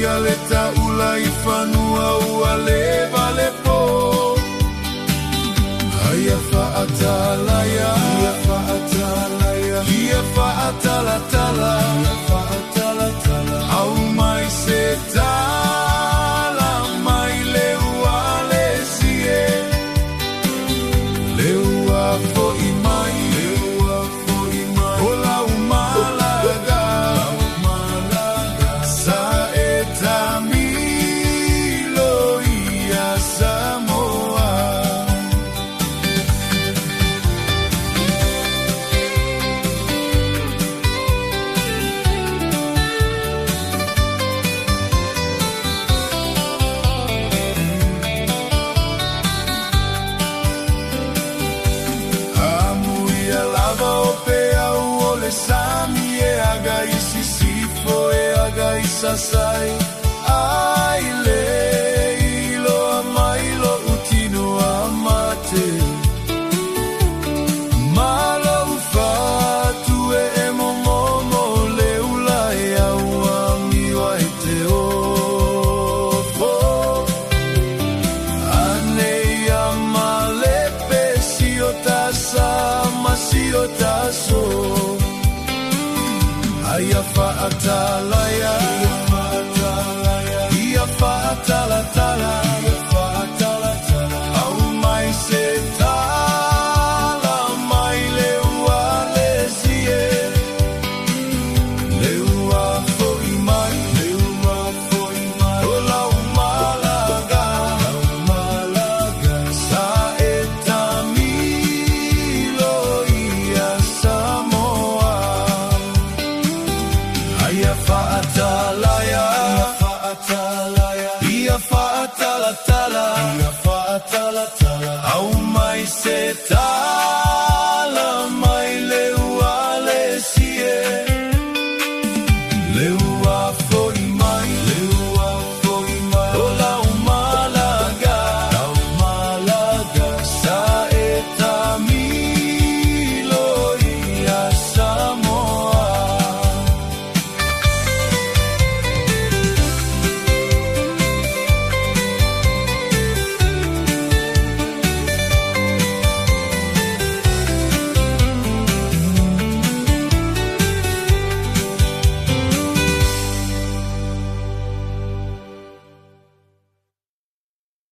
ia leta ulai fanua ua le vale po. Ia fa'atalaya, ia fa'atalaya, ia fa'atalatala, ia fa'atalatala. Au mai se tala mai leua le sie, leua fo imai, leua fo imai. Ola umalaga, umalaga. Sa etamilo ia Samoa. Sasai ai le ilo amailo utino amate malo fatu e momo le ulai au amiwa te ofo ane amale pesiota sama siota so aya fa'atala